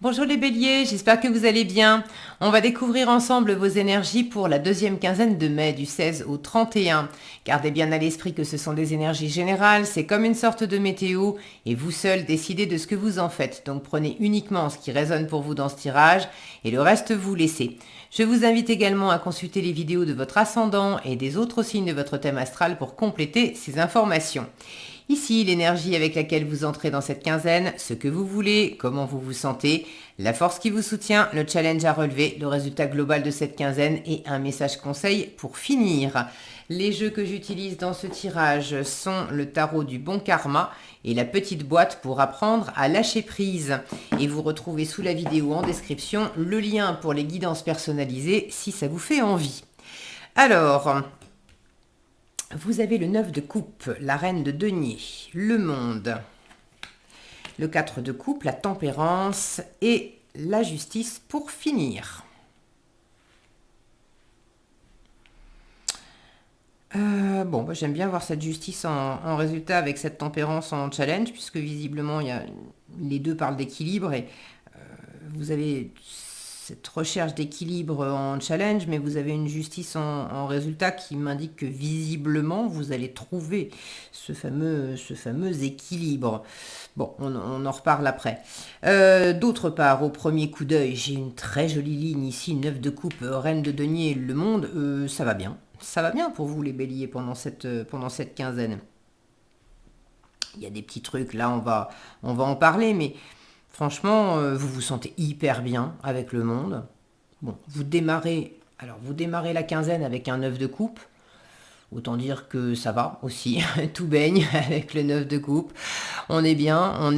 Bonjour les béliers, j'espère que vous allez bien. On va découvrir ensemble vos énergies pour la deuxième quinzaine de mai du 16 au 31. Gardez bien à l'esprit que ce sont des énergies générales, c'est comme une sorte de météo et vous seul décidez de ce que vous en faites. Donc prenez uniquement ce qui résonne pour vous dans ce tirage et le reste vous laissez. Je vous invite également à consulter les vidéos de votre ascendant et des autres signes de votre thème astral pour compléter ces informations. Ici, l'énergie avec laquelle vous entrez dans cette quinzaine, ce que vous voulez, comment vous vous sentez, la force qui vous soutient, le challenge à relever, le résultat global de cette quinzaine et un message conseil pour finir. Les jeux que j'utilise dans ce tirage sont le tarot du bon karma et la petite boîte pour apprendre à lâcher prise. Et vous retrouvez sous la vidéo en description le lien pour les guidances personnalisées si ça vous fait envie. Alors, vous avez le 9 de coupe, la reine de denier, le monde, le 4 de coupe, la tempérance et la justice pour finir. J'aime bien voir cette justice en résultat avec cette tempérance en challenge, puisque visiblement les deux parlent d'équilibre et vous avez cette recherche d'équilibre en challenge, mais vous avez une justice en résultat qui m'indique que visiblement vous allez trouver ce fameux équilibre. Bon, on en reparle après. D'autre part, au premier coup d'œil, j'ai une très jolie ligne ici, 9 de coupe, reine de denier, le monde, ça va bien. Ça va bien pour vous les béliers pendant cette quinzaine. Il y a des petits trucs, là on va en parler, mais franchement, vous vous sentez hyper bien avec le monde. Bon, vous démarrez la quinzaine avec un 9 de coupe. Autant dire que ça va aussi, tout baigne avec le 9 de coupe. On est bien, on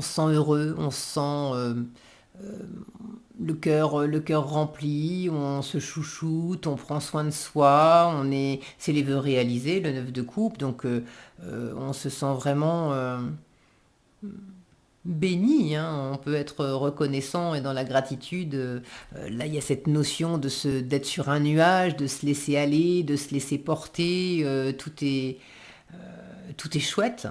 se sent heureux, on se sent le cœur rempli, on se chouchoute, on prend soin de soi, c'est les vœux réalisés, le 9 de coupe, donc on se sent vraiment béni, hein. On peut être reconnaissant et dans la gratitude. Là, il y a cette notion d'être sur un nuage, de se laisser aller, de se laisser porter. Tout est chouette.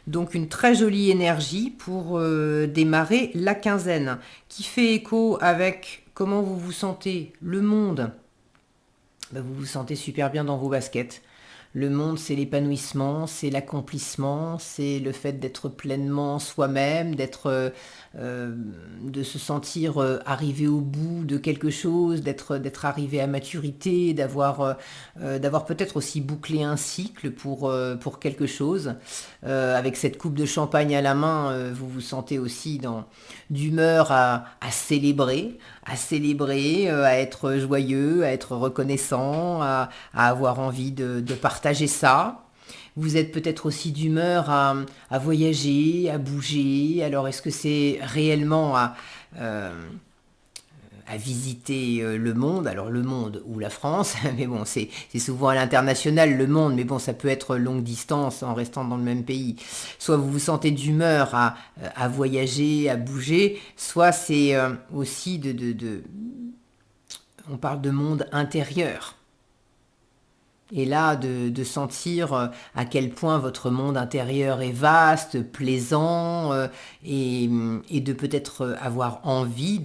Donc une très jolie énergie pour démarrer la quinzaine, qui fait écho avec comment vous vous sentez, le monde. Vous vous sentez super bien dans vos baskets. Le monde, c'est l'épanouissement, c'est l'accomplissement, c'est le fait d'être pleinement soi-même, de se sentir arrivé au bout de quelque chose, d'être arrivé à maturité, d'avoir peut-être aussi bouclé un cycle pour quelque chose. Avec cette coupe de champagne à la main, vous vous sentez aussi d'humeur à célébrer, à être joyeux, à être reconnaissant, à avoir envie de partager ça. Vous êtes peut-être aussi d'humeur à voyager, à bouger. Alors, est-ce que c'est réellement à visiter le monde, alors le monde ou la France, mais bon, c'est souvent à l'international le monde, mais bon, ça peut être longue distance en restant dans le même pays. Soit vous vous sentez d'humeur à voyager, à bouger, soit c'est aussi on parle de monde intérieur. Et là, de sentir à quel point votre monde intérieur est vaste, plaisant, et de peut-être avoir envie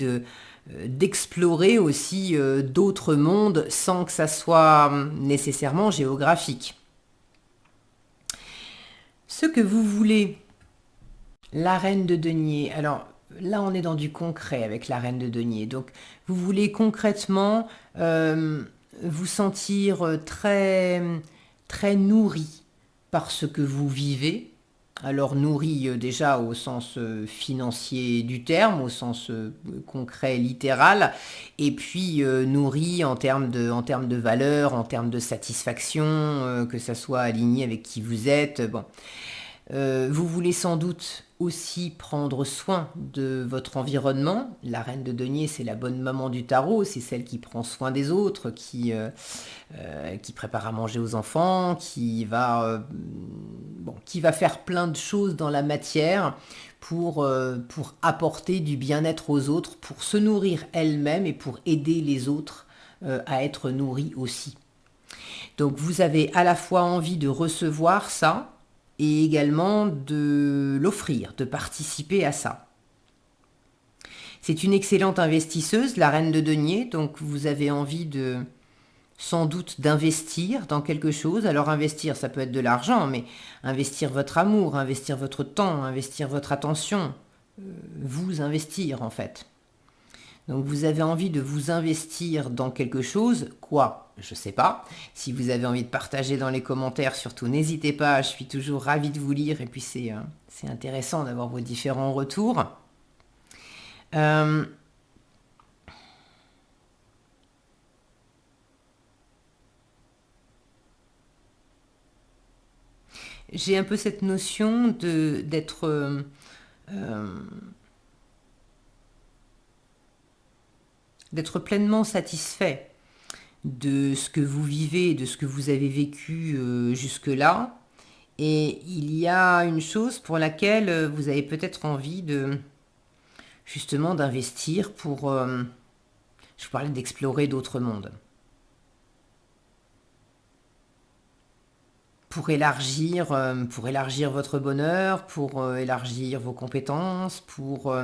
d'explorer aussi d'autres mondes sans que ça soit nécessairement géographique. Ce que vous voulez, la reine de denier. Alors là, on est dans du concret avec la reine de denier. Donc, vous voulez concrètement vous sentir très nourri par ce que vous vivez. Alors nourri déjà au sens financier du terme, au sens concret, littéral, et puis nourri en termes de valeur, en termes de satisfaction, que ça soit aligné avec qui vous êtes. Bon. Vous voulez sans doute aussi prendre soin de votre environnement. La reine de denier, c'est la bonne maman du tarot, c'est celle qui prend soin des autres, qui prépare à manger aux enfants, qui va faire plein de choses dans la matière pour apporter du bien-être aux autres, pour se nourrir elle-même et pour aider les autres à être nourris aussi. Donc vous avez à la fois envie de recevoir ça, et également de l'offrir, de participer à ça. C'est une excellente investisseuse, la reine de denier, donc vous avez envie sans doute d'investir dans quelque chose. Alors investir, ça peut être de l'argent, mais investir votre amour, investir votre temps, investir votre attention, vous investir en fait. Donc vous avez envie de vous investir dans quelque chose, quoi? Je ne sais pas. Si vous avez envie de partager dans les commentaires, surtout n'hésitez pas, je suis toujours ravie de vous lire et puis c'est intéressant d'avoir vos différents retours. J'ai un peu cette notion d'être pleinement satisfait de ce que vous vivez, de ce que vous avez vécu jusque-là. Et il y a une chose pour laquelle vous avez peut-être envie justement d'investir pour, je vous parlais d'explorer d'autres mondes. Pour élargir votre bonheur, pour élargir vos compétences, pour...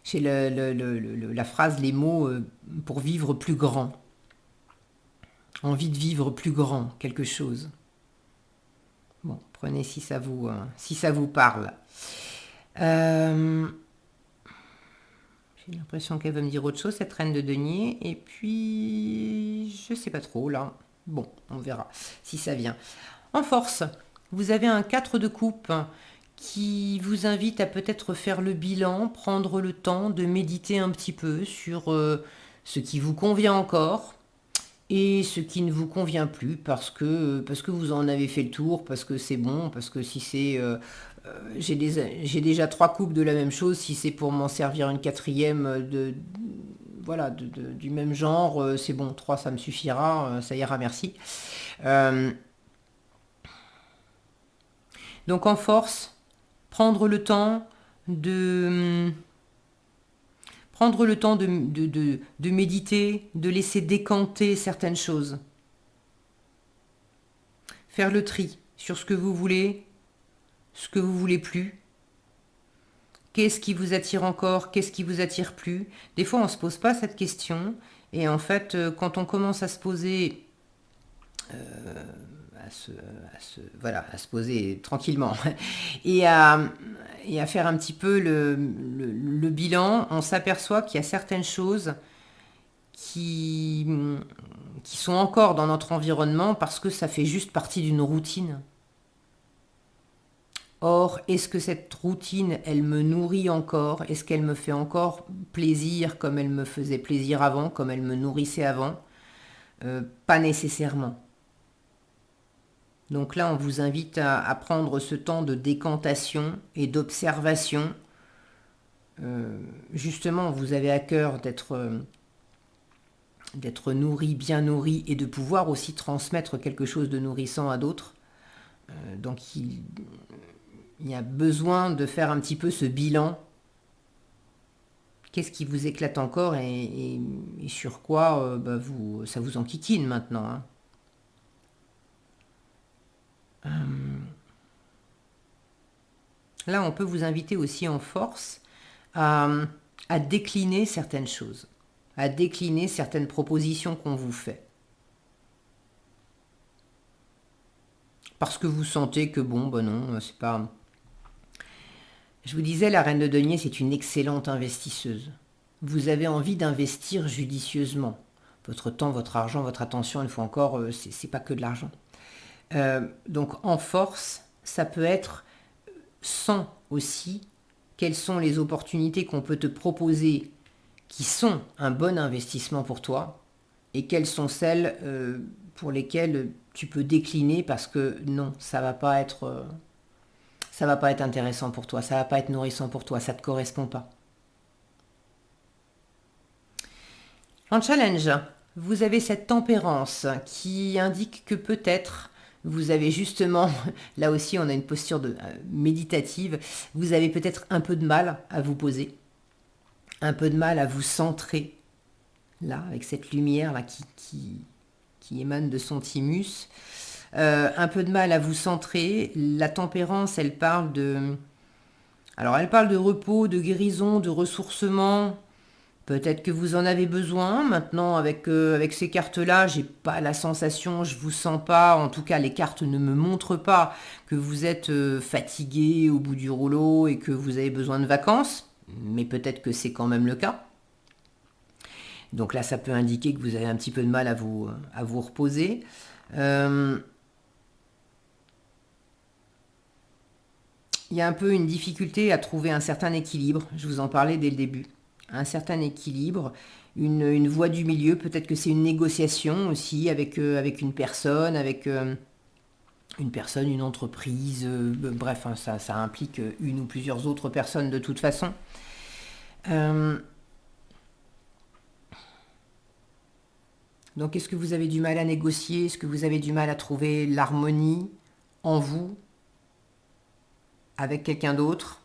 j'ai la phrase, les mots pour vivre plus grand. Envie de vivre plus grand, quelque chose. Bon, prenez si ça vous parle. J'ai l'impression qu'elle veut me dire autre chose, cette reine de denier. Et puis, je sais pas trop là. Bon, on verra si ça vient. En force, vous avez un 4 de coupe qui vous invite à peut-être faire le bilan, prendre le temps de méditer un petit peu sur ce qui vous convient encore et ce qui ne vous convient plus parce que vous en avez fait le tour, parce que c'est bon, parce que si c'est... j'ai déjà 3 coupes de la même chose, si c'est pour m'en servir une quatrième du même genre, c'est bon, 3 ça me suffira, ça ira, merci. Donc en force, prendre le temps de méditer, de laisser décanter certaines choses. Faire le tri sur ce que vous voulez plus. Qu'est-ce qui vous attire encore, qu'est-ce qui vous attire plus? Des fois, on ne se pose pas cette question. Et en fait, quand on commence à se poser... à se poser tranquillement et à faire un petit peu le bilan, on s'aperçoit qu'il y a certaines choses qui sont encore dans notre environnement parce que ça fait juste partie d'une routine. Or, est-ce que cette routine, elle me nourrit encore? Est-ce qu'elle me fait encore plaisir comme elle me faisait plaisir avant, comme elle me nourrissait avant? Pas nécessairement. Donc là, on vous invite à prendre ce temps de décantation et d'observation. Justement, vous avez à cœur d'être nourri, bien nourri, et de pouvoir aussi transmettre quelque chose de nourrissant à d'autres. Donc il y a besoin de faire un petit peu ce bilan. Qu'est-ce qui vous éclate encore et sur quoi ça vous enquiquine maintenant, hein. Là, on peut vous inviter aussi en force à décliner certaines choses, à décliner certaines propositions qu'on vous fait. Parce que vous sentez que non, c'est pas... Je vous disais, la reine de denier, c'est une excellente investisseuse. Vous avez envie d'investir judicieusement. Votre temps, votre argent, votre attention, une fois encore, c'est pas que de l'argent. Donc en force, ça peut être sans aussi quelles sont les opportunités qu'on peut te proposer qui sont un bon investissement pour toi et quelles sont celles pour lesquelles tu peux décliner parce que non, ça va pas être intéressant pour toi, ça va pas être nourrissant pour toi, ça te correspond pas. En challenge, vous avez cette tempérance qui indique que peut-être vous avez justement, là aussi on a une posture méditative, vous avez peut-être un peu de mal à vous poser, un peu de mal à vous centrer, là, avec cette lumière là qui qui émane de son thymus. Un peu de mal à vous centrer. La tempérance, elle parle de... Alors, elle parle de repos, de guérison, de ressourcement. Peut-être que vous en avez besoin. Maintenant, avec ces cartes-là, j'ai pas la sensation, je vous sens pas. En tout cas, les cartes ne me montrent pas que vous êtes fatigué au bout du rouleau et que vous avez besoin de vacances. Mais peut-être que c'est quand même le cas. Donc là, ça peut indiquer que vous avez un petit peu de mal à vous reposer. Il y a un peu une difficulté à trouver un certain équilibre. Je vous en parlais dès le début. Un certain équilibre, une voie du milieu. Peut-être que c'est une négociation aussi avec une personne, une entreprise. Bref, hein, ça implique une ou plusieurs autres personnes de toute façon. Donc, est-ce que vous avez du mal à négocier? Est-ce que vous avez du mal à trouver l'harmonie en vous avec quelqu'un d'autre?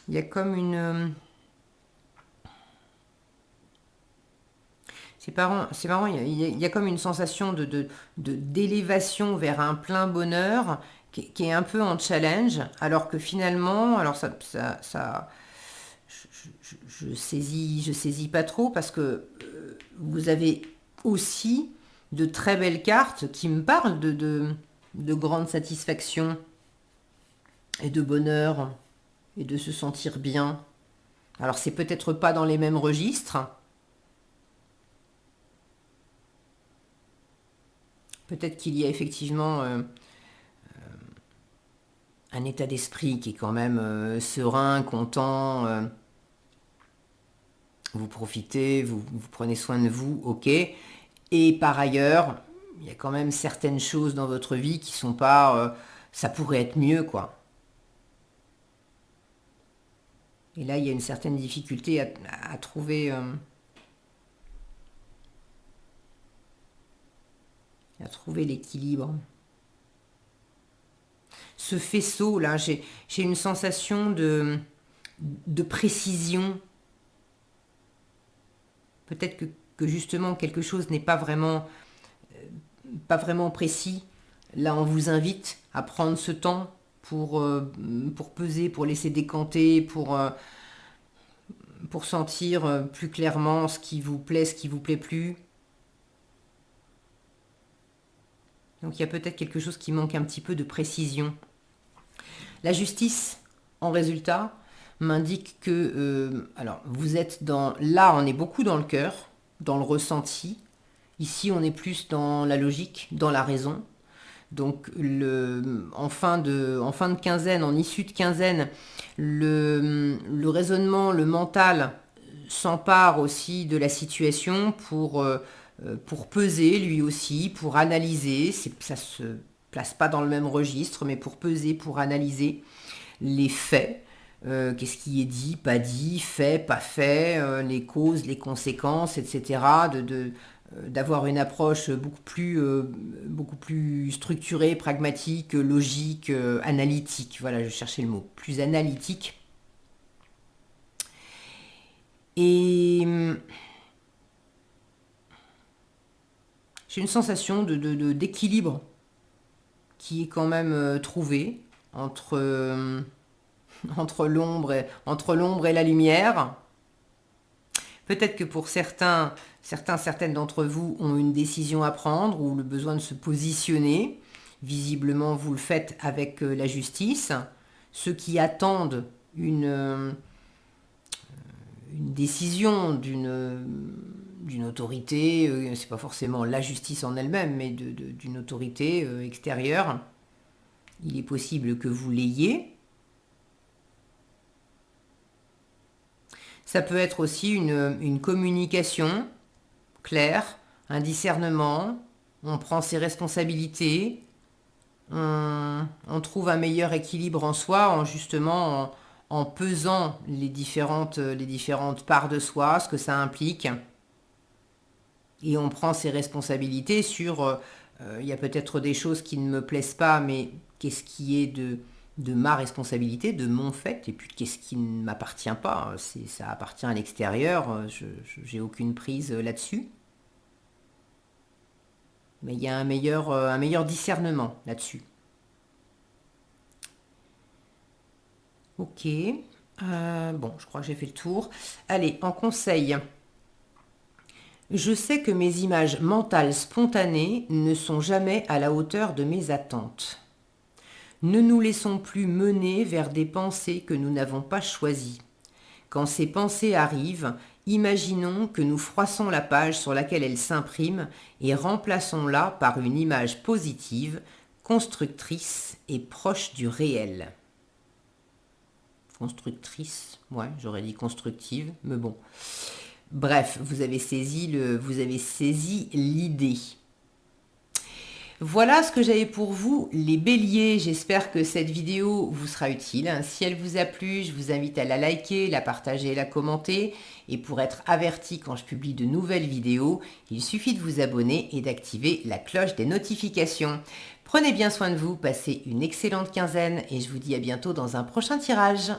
Il y a comme une... C'est marrant, il y a comme une sensation d'élévation vers un plein bonheur qui est un peu en challenge, alors que finalement, alors je saisis pas trop parce que vous avez aussi de très belles cartes qui me parlent de grande satisfaction et de bonheur et de se sentir bien. Alors c'est peut-être pas dans les mêmes registres. Peut-être qu'il y a effectivement un état d'esprit qui est quand même serein, content. Vous profitez, vous prenez soin de vous, ok. Et par ailleurs, il y a quand même certaines choses dans votre vie qui sont pas... ça pourrait être mieux, quoi. Et là, il y a une certaine difficulté à trouver l'équilibre. Ce faisceau, là, j'ai une sensation de précision. Peut-être que justement quelque chose n'est pas vraiment précis. Là, on vous invite à prendre ce temps pour peser, pour laisser décanter, pour sentir plus clairement ce qui vous plaît, ce qui vous plaît plus. Donc il y a peut-être quelque chose qui manque un petit peu de précision. La justice, en résultat, m'indique que, alors, vous êtes dans... Là, on est beaucoup dans le cœur, dans le ressenti. Ici, on est plus dans la logique, dans la raison. Donc, en fin de quinzaine, en issue de quinzaine, le raisonnement, le mental s'empare aussi de la situation pour peser lui aussi, pour analyser. Ça se place pas dans le même registre, mais pour peser, pour analyser les faits. Qu'est-ce qui est dit, fait, pas fait, les causes, les conséquences, etc. D'avoir une approche beaucoup plus structurée, pragmatique, logique, analytique. Voilà, je cherchais le mot. Plus analytique. Et j'ai une sensation d'équilibre qui est quand même trouvé entre l'ombre et la lumière. Peut-être que pour certaines d'entre vous ont une décision à prendre ou le besoin de se positionner. Visiblement, vous le faites avec la justice. Ceux qui attendent une décision d'une autorité, c'est pas forcément la justice en elle-même, mais d'une autorité extérieure, il est possible que vous l'ayez. Ça peut être aussi une communication claire, un discernement, on prend ses responsabilités, on trouve un meilleur équilibre en soi en pesant les différentes parts de soi, ce que ça implique. Et on prend ses responsabilités sur... il y a peut-être des choses qui ne me plaisent pas, mais qu'est-ce qui est de ma responsabilité, de mon fait, et puis qu'est-ce qui ne m'appartient pas. Ça appartient à l'extérieur, je n'ai aucune prise là-dessus. Mais il y a un meilleur discernement là-dessus. Ok. Bon, je crois que j'ai fait le tour. Allez, en conseil. Je sais que mes images mentales spontanées ne sont jamais à la hauteur de mes attentes. Ne nous laissons plus mener vers des pensées que nous n'avons pas choisies. Quand ces pensées arrivent, imaginons que nous froissons la page sur laquelle elles s'impriment et remplaçons-la par une image positive, constructrice et proche du réel. Constructrice, ouais, j'aurais dit constructive, mais bon. Bref, vous avez saisi l'idée. Voilà ce que j'avais pour vous, les béliers. J'espère que cette vidéo vous sera utile. Si elle vous a plu, je vous invite à la liker, la partager, la commenter. Et pour être averti quand je publie de nouvelles vidéos, il suffit de vous abonner et d'activer la cloche des notifications. Prenez bien soin de vous, passez une excellente quinzaine et je vous dis à bientôt dans un prochain tirage.